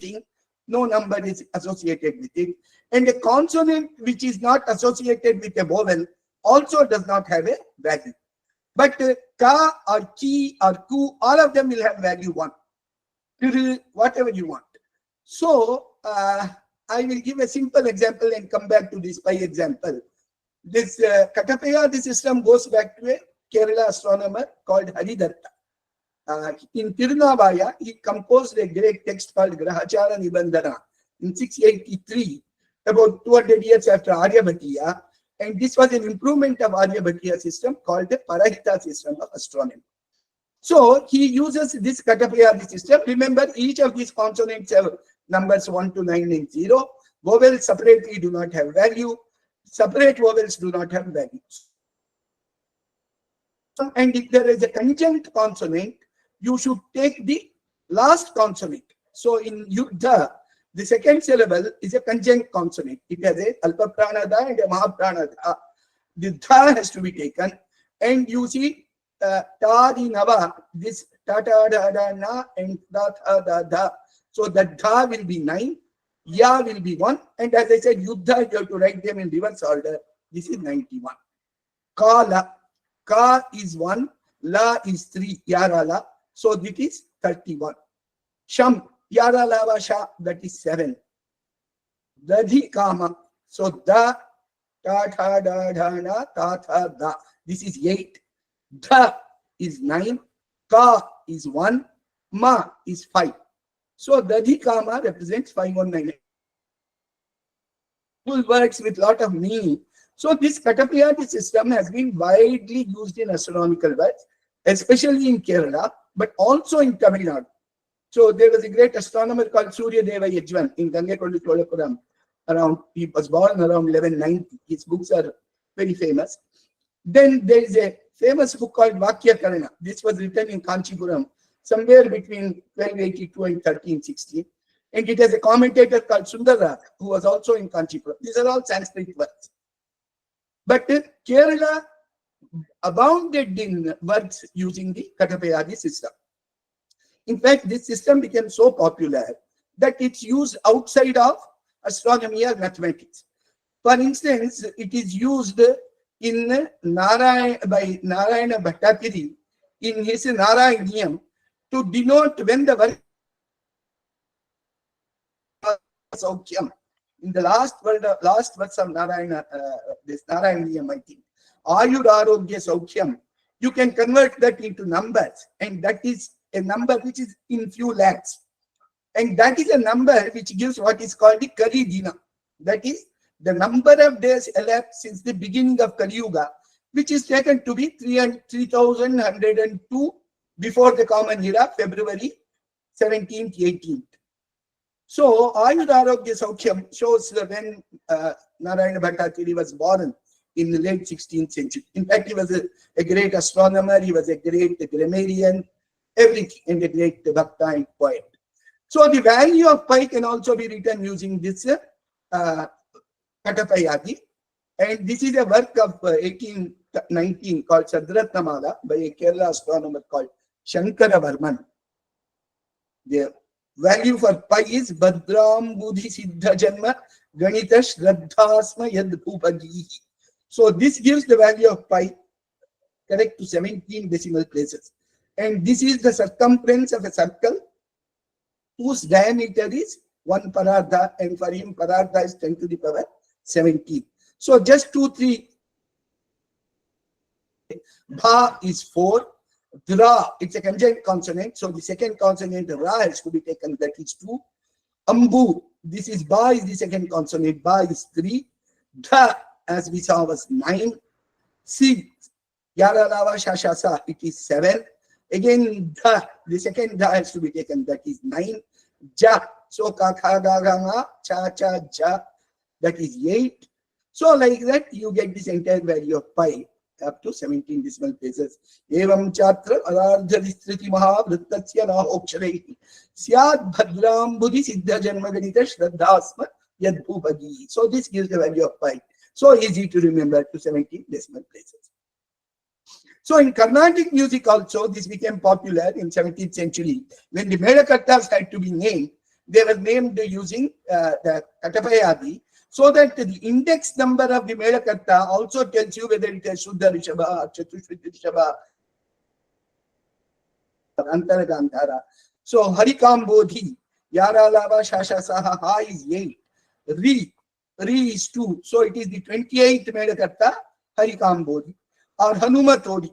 anything, no number is associated with it. And a consonant which is not associated with a vowel also does not have a value. But ka or ki or ku, all of them will have value 1. Whatever you want. So I will give a simple example and come back to this pi example. This Katapaya, the system goes back to a Kerala astronomer called Haridatta. In Tirunavaya, he composed a great text called Grahachara Nibandhana in 683, about 200 years after Aryabhatiya. And this was an improvement of Aryabhatiya system called the Parahita system of astronomy. So he uses this Katapaya system. Remember, each of these consonants have numbers 1 to 9 and 0. Vowels separately do not have value. Separate vowels do not have values. And if there is a conjunct consonant, you should take the last consonant. So in Yuddha, the second syllable is a conjunct consonant. It has a Alpa Prana Da and a Mahaprana Da. The Dha has to be taken. And you see, Ta di Nava, this Ta Ta Da Da Na and Da Tha Da Da. So the Dha will be 9, Ya will be 1. And as I said, Yuddha, you have to write them in reverse order. This is 91. Kala. Ka is 1, La is 3, Yarala. So this is 31. Sham, Yarala Sha, that is 7. Dadhi Kama. So Da, Ta Tha Da Da Na, Ta Tha Da. This is 8. Da is 9. Ka is 1. Ma is 5. So Dadhi Kama represents 519. Words with lot of meaning. So this Katapayadi system has been widely used in astronomical works, especially in Kerala, but also in Tamil Nadu. So there was a great astronomer called Surya Deva Yajvan in Gangekondu Cholapuram. He was born around 1190. His books are very famous. Then there is a famous book called Vakya Karana. This was written in Kanchipuram, somewhere between 1282 and 1360. And it has a commentator called Sundarara, who was also in Kanchipuram. These are all Sanskrit works. But Kerala abounded in works using the Katapayadi system. In fact, this system became so popular that it's used outside of astronomy or mathematics. For instance, it is used in by Narayana Bhattakiri in his Narayaniyam to denote when the work Saukyam. In the last verse of Narayana, this Narayaniyam, I think, Ayur Arogya Saukyam, you can convert that into numbers, and that is a number which is in few lakhs. And that is a number which gives what is called the Kali Dina. That is the number of days elapsed since the beginning of Kali Yuga, which is taken to be 3102 before the Common Era, February 17th, 18th. So, Ayur Arogya Saukyam shows when Narayana Bhattakiri was born in the late 16th century. In fact, he was a great astronomer, he was a great grammarian, everything, and a great Bhakta and poet. So, the value of pi can also be written using this Katapayadi. And this is a work of 1819 called Sadratnamala by a Kerala astronomer called Shankara Varman. The value for pi is Badram Buddhi Siddha Janma Ganita Shraddhasma Yad Bhupagihi. So this gives the value of pi correct to 17 decimal places. And this is the circumference of a circle whose diameter is 1 parardha, and for him parardha is 10 to the power 17. So just 2, 3. Bha is 4. Dra, it's a conjunct consonant, so the second consonant Ra has to be taken, that is 2. Ambu, this is Ba is the second consonant, Ba is 3. Dha, as we saw, was 9. Si, Yara Lava Shashasa, it is 7. Again, Dha, the second Dha has to be taken, that is 9. Ja, so Ka Kha Ga Ga Ma, Cha Cha Ja, that is 8. So like that, you get this entire value of pi up to 17 decimal places. Evam chatra alardharistriti maha vrittasya nahoksharehi syad bhadram buddhi siddha janma ganita shraddhasma yadbhupagi. So this gives the value of pi. So easy to remember, to 17 decimal places. So in Carnatic music also, this became popular in 17th century. When the Medakattas had to be named, they were named using the Katapayadi, so that the index number of the Melakarta also tells you whether it is Shuddha Rishabha, Chatushruti Rishabha, Antaragandhara. So Harikambodhi, Yara Lava Shasha Saha Ha is 8. Re is 2. So it is the 28th Melakarta, Harikambodhi. Or Hanumatodi,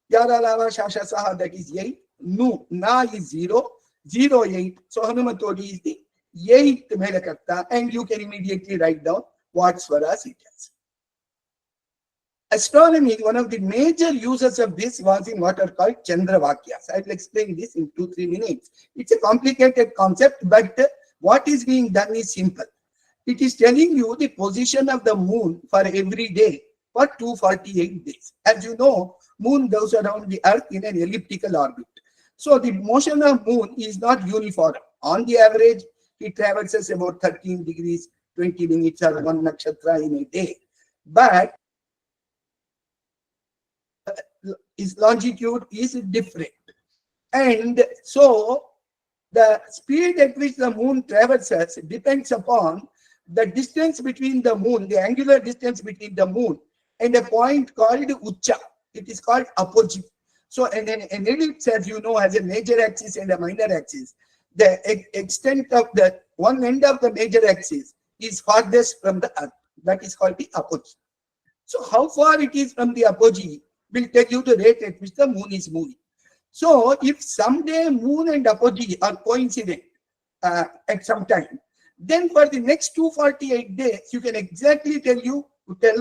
Yara Lava Shasha Saha, that is 8. Nu, Na is 0. 0, 8. So Hanumatodi is the 8th Melakarta, and you can immediately write down what swaras it has. Astronomy, one of the major uses of this was in what are called Chandra Vakyas. I will explain this in 2-3 minutes. It's a complicated concept, but what is being done is simple. It is telling you the position of the moon for every day for 248 days. As you know, moon goes around the earth in an elliptical orbit. So the motion of moon is not uniform. On the average, it traverses about 13 degrees, 20 minutes or 1 nakshatra in a day. But its longitude is different. And so the speed at which the moon traverses depends upon the distance between the moon, the angular distance between the moon and a point called Ucha. It is called apogee. So an ellipse, as you know, has a major axis and a minor axis. The extent of the one end of the major axis is farthest from the earth. That is called the apogee. So how far it is from the apogee will tell you the rate at which the moon is moving. So if someday moon and apogee are coincident at some time, then for the next 248 days, you can exactly tell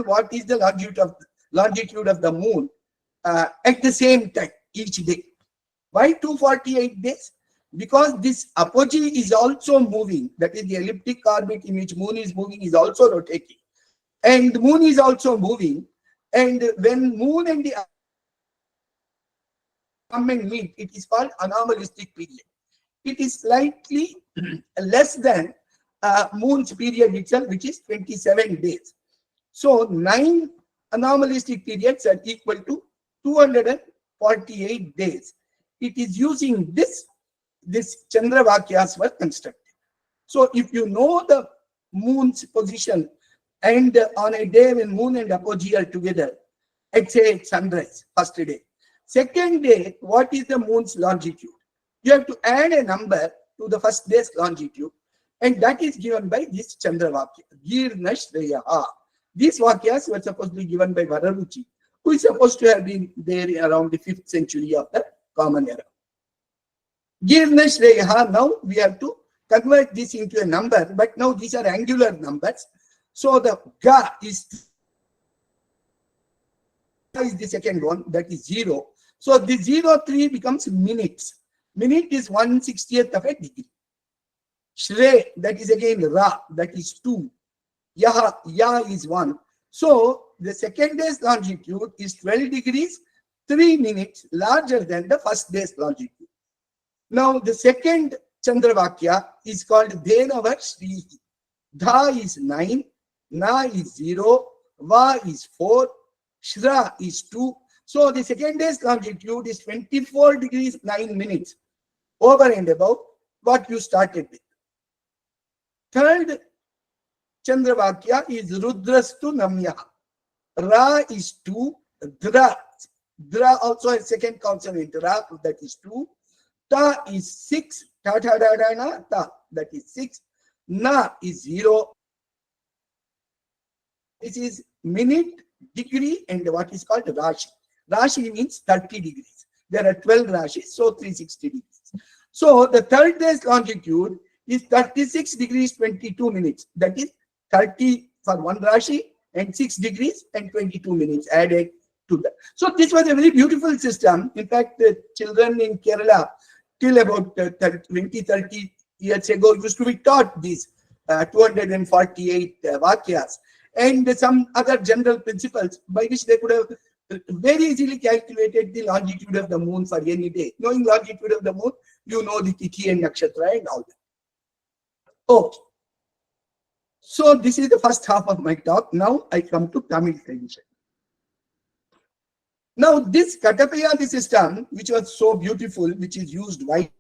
what is the longitude of the moon at the same time each day. Why 248 days? Because this apogee is also moving. That is, the elliptic orbit in which moon is moving is also rotating. And the moon is also moving. And when moon and the come and meet, it is called anomalistic period. It is slightly less than moon's period itself, which is 27 days. So 9 anomalistic periods are equal to 248 days. It is using this Chandra Vakyas were constructed. So if you know the moon's position, and on a day when moon and apogee are together, let's say sunrise, first day. Second day, what is the moon's longitude? You have to add a number to the first day's longitude, and that is given by this Chandra Vakya. Girna Shreyaha. These Vakyas were supposed to be given by Vararuchi, who is supposed to have been there around the 5th century of the Common Era. Girna Shreyaha, now we have to convert this into a number, but now these are angular numbers. So the Ga is the second one, that is 0. So the 0,3 becomes minutes. Minute is 1/60th of a degree. Shre, that is again Ra, that is 2. Yaha, Ya is 1. So the second day's longitude is 12 degrees, 3 minutes larger than the first day's longitude. Now the second Chandravakya is called Dhenava Shri. Dha is 9, Na is 0, Va is 4, Shra is 2. So the second day's longitude is 24 degrees 9 minutes over and above what you started with. Third Chandravakya is Rudrastu Namya. Ra is 2, Dra also has second consonant, Ra, that is 2. Ta is 6, Ta ta da da na, Ta, that is 6. Na is 0. This is minute, degree, and what is called Rashi. Rashi means 30 degrees. There are 12 Rashis, so 360 degrees. So the third day's longitude is 36 degrees 22 minutes. That is 30 for one Rashi and 6 degrees and 22 minutes added to that. So this was a very beautiful system. In fact, the children in Kerala till about 20-30 years ago used to be taught these 248 Vakyas and some other general principles by which they could have very easily calculated the longitude of the moon for any day. Knowing longitude of the moon, you know the Tithi and Nakshatra and all that. Okay. So this is the first half of my talk. Now I come to Tamil tradition. Now this Katapayadi system, which was so beautiful, which is used widely,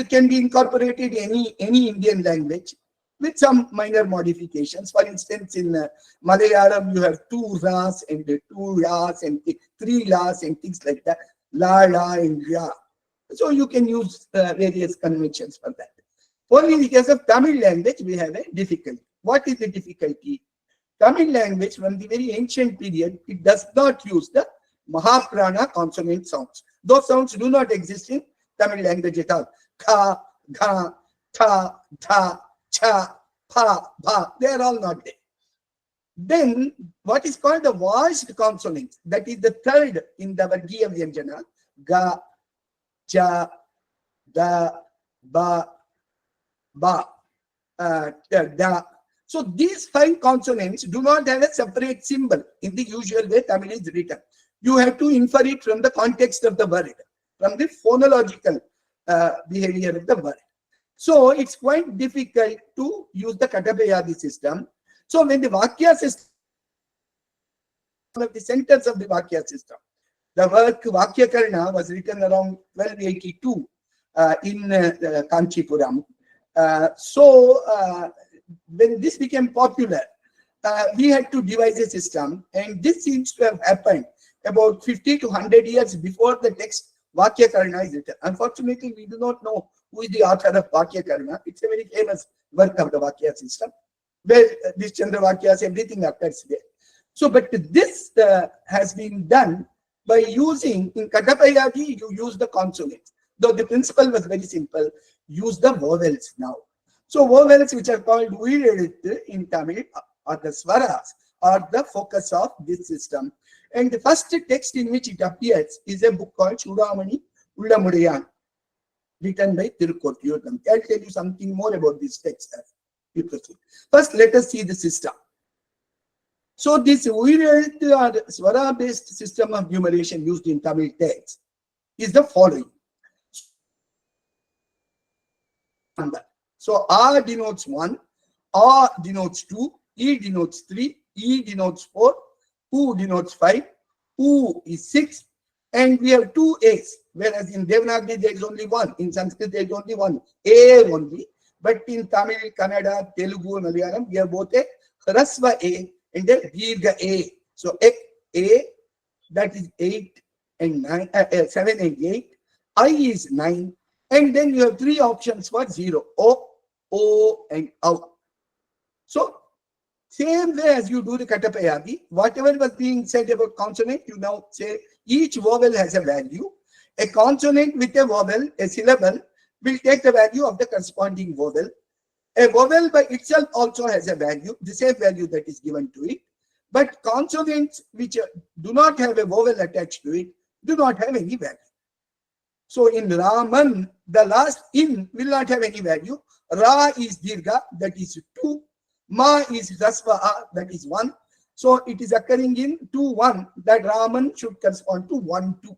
can be incorporated any Indian language with some minor modifications. For instance, in Malayalam, you have two ras and two ras and three las and things like that. La, la, and ya. So you can use various conventions for that. Only in the case of Tamil language, we have a difficulty. What is the difficulty? Tamil language, from the very ancient period, it does not use the Mahaprana consonant sounds. Those sounds do not exist in Tamil language at all. Kha, gha, tha, tha, cha, pa, ba, they are all not there. Then, what is called the voiced consonants, that is the third in the Vargiya Vyanjana, ga, cha, da, ba, ba, da. So these 5 consonants do not have a separate symbol in the usual way Tamil is written. You have to infer it from the context of the word, from the phonological behavior of the word. So it's quite difficult to use the Katapayadi system. So when the Vakya system, one of the centers of the Vakya system, the work Vakya Karna was written around 1282 in Kanchipuram. When this became popular, we had to devise a system, and this seems to have happened about 50 to 100 years before the text Vakya Karna is written. Unfortunately, we do not know who is the author of Vakya Karna. It's a very famous work of the Vakya system, where this Chandra Vakyas, everything occurs there. So, but this has been done by using, in Katapayadi, you use the consonants. Though the principle was very simple, use the vowels now. So vowels, which are called Uyirelutthu in Tamil, or the swaras, are the focus of this system. And the first text in which it appears is a book called Chudamani Ullamudayan, written by Tirukotiyodam. I'll tell you something more about this text as we proceed. First, let us see the system. So this Uyirelutthu or swara-based system of numeration used in Tamil text is the following. So A denotes 1, A denotes 2, E denotes 3, E denotes 4, U denotes 5, U is 6, and we have 2 A's, whereas in Devanagari there is only one, in Sanskrit there is only one, A only, but in Tamil, Kannada, Telugu, Malayalam, we have both a Hrasva A and a Dirgha A. So A, that is 8 and 9, 7 and 8, I is 9, and then you have 3 options for 0, O, and O. So, same way as you do the Katapayadi, whatever was being said about consonant, you now say each vowel has a value. A consonant with a vowel, a syllable, will take the value of the corresponding vowel. A vowel by itself also has a value, the same value that is given to it. But consonants which do not have a vowel attached to it do not have any value. So in Raman, the last in will not have any value. Ra is Dirgha, that is 2. Ma is Rasva A, that is 1. So it is occurring in 2, 1, that Raman should correspond to 1, 2.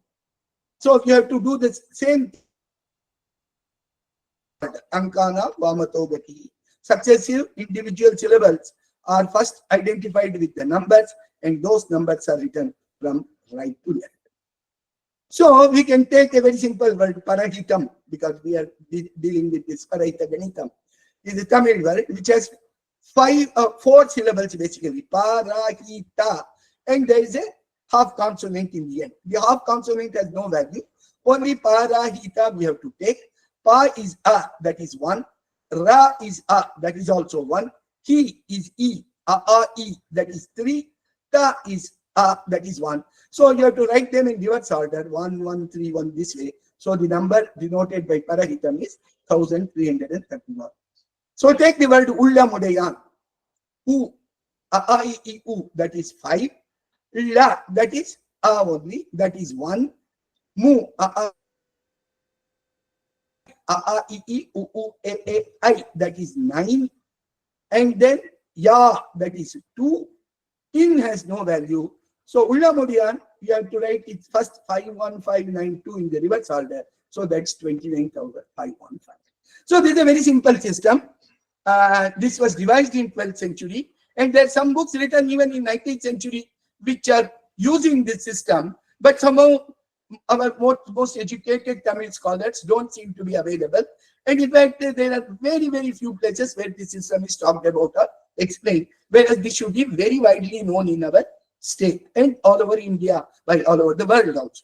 So you have to do the same. Ankana, Vamato Gati. Successive individual syllables are first identified with the numbers, and those numbers are written from right to left. So we can take a very simple word, Parahitam, because we are dealing with this Parahita Ganitam. Is a Tamil word which has 4 syllables basically, Parahita, and there is a half consonant in the end. The half consonant has no value. Only Parahita we have to take. Pa is A, that is 1. Ra is A, that is also 1. He is E, E, that is 3. Ta is A, that is 1. So you have to write them in reverse order, 1, 1, 3, 1 this way. So the number denoted by Parahitam is 1331. So take the word Ullamudayan. U, I, E, U, that is 5. La, that is A only, that is 1. Mu, I, E, U, A, I, that is 9. And then Ya, that is 2. In has no value. So Ullamudayan, you have to write it first 51592 in the reverse order. So that's 29,515. So this is a very simple system. This was devised in 12th century, and there are some books written even in 19th century which are using this system, but somehow our most educated Tamil scholars don't seem to be available. And in fact, there are very, very few places where this system is talked about or explained, whereas this should be very widely known in our state and all over India, by all over the world also.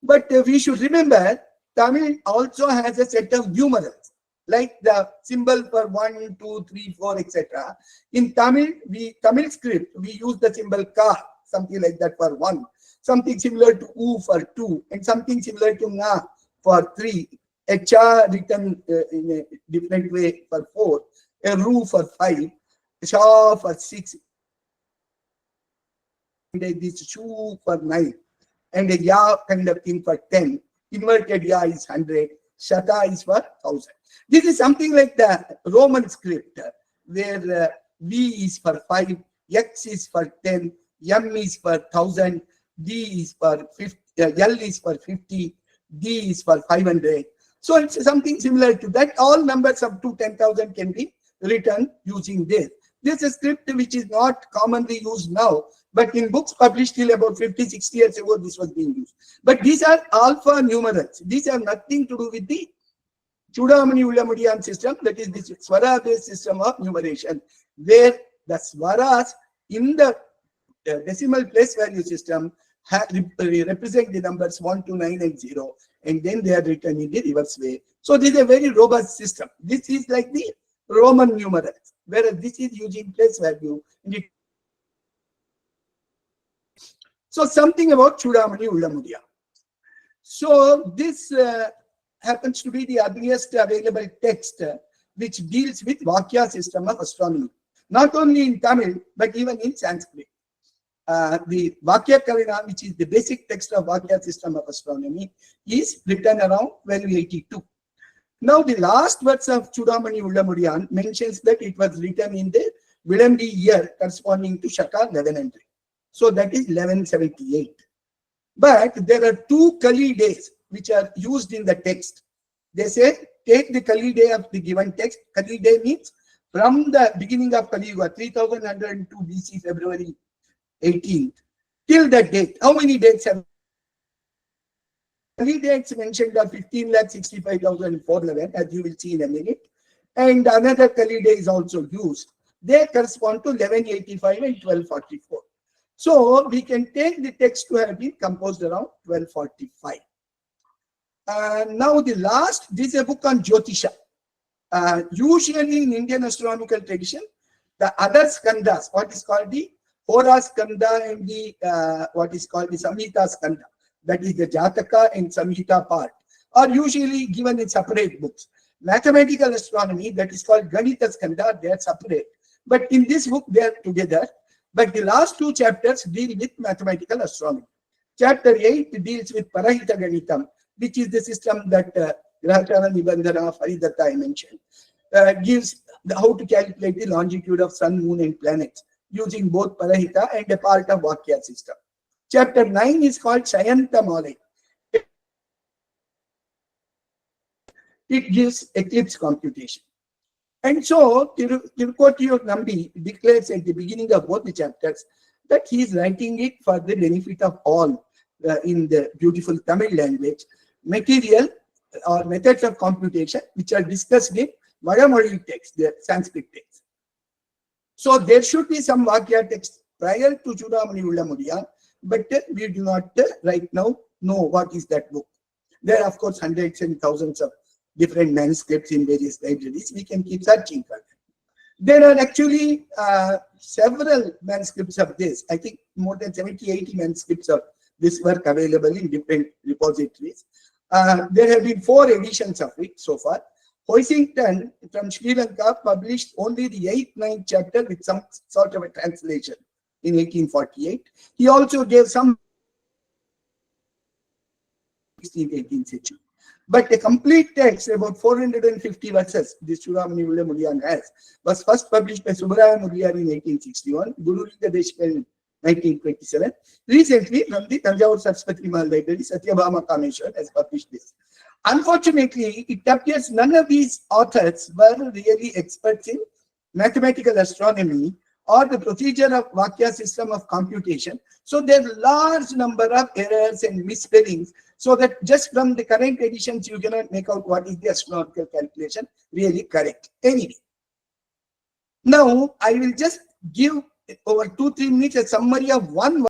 But we should remember, Tamil also has a set of numerals, like the symbol for 1, 2, 3, 4, etc. In Tamil script, we use the symbol ka, something like that for 1, something similar to u for 2, and something similar to nga for 3, a cha written in a different way for 4, a ru for 5, sha for 6, and this shu for 9, and a ya kind of thing for 10. Inverted ya is 100, shata is for 1000. This is something like the Roman script, where V is for 5, X is for 10, M is for 1000, D is for 50, L is for 50, D is for 500. So it's something similar to that. All numbers up to 10,000 can be written using this. This is a script which is not commonly used now, but in books published till about 50, 60 years ago, this was being used. But these are alpha numerals. These have nothing to do with the Chudamani Ullamudiyan system, that is this Swara-based system of numeration, where the Swaras in the decimal place value system represent the numbers 1 to 9 and 0, and then they are written in the reverse way. So this is a very robust system. This is like the Roman numerals, whereas this is using place value. So something about Chudamani Ullamudiyan. So this happens to be the earliest available text which deals with Vakya system of astronomy, not only in Tamil but even in Sanskrit. The Vakya Kavina, which is the basic text of Vakya system of astronomy, is written around 1282. Now the last verse of Chudamani Ullamudiyan mentions that it was written in the Vilambi year corresponding to Shaka 1100. So that is 1178. But there are 2 Kali days which are used in the text. They say, take the Kali day of the given text. Kali day means from the beginning of Kali Yuga, 3102 BC, February 18th, till that date. How many dates have Kali dates mentioned are 15,65,411, as you will see in a minute. And another Kali day is also used. They correspond to 1185 and 1244. So we can take the text to have been composed around 1245. Now the last, this is a book on Jyotisha. Usually in Indian astronomical tradition, the other skandhas, what is called the Hora skandha and the what is called the Samhita skandha, that is the Jataka and Samhita part, are usually given in separate books. Mathematical astronomy, that is called Ganita skandha, they are separate. But in this book, they are together. But the last 2 chapters deal with mathematical astronomy. Chapter 8 deals with Parahita Ganitam, which is the system that Grahachara Nibandhana Faridatta I mentioned, gives how to calculate the longitude of sun, moon and planets using both Parahita and a part of Vakya system. Chapter 9 is called Shayanta Malai. It gives eclipse computation. And so Tirukotiyur Nambi declares at the beginning of both the chapters that he is writing it for the benefit of all in the beautiful Tamil language, material or methods of computation which are discussed in Vadamoli text, the Sanskrit text. So there should be some Vakya text prior to Chudamani Ullamudiyan, but we do not right now know what is that book. There are of course hundreds and thousands of different manuscripts in various libraries. We can keep searching for them. There are actually several manuscripts of this. I think more than 70, 80 manuscripts of this work available in different repositories. There have been 4 editions of it so far. Hoisington from Sri Lanka published only the 8th, 9th chapter with some sort of a translation in 1848. He also gave some 16th, 18th century. But a complete text, about 450 verses, this Chudamani Ullamudiyan has, was first published by Subbaraya Mudliyar in 1861, Guru Linga Deshpal in 1927. Recently, from the Tanjavur Saraswati Mahal Library, Satyabhama Kameshwar has published this. Unfortunately, it appears none of these authors were really experts in mathematical astronomy or the procedure of Vakya system of computation. So there are large number of errors and misspellings, so that just from the current editions, you cannot make out what is the astronomical calculation really correct. Anyway, now I will just give over 2-3 minutes a summary of one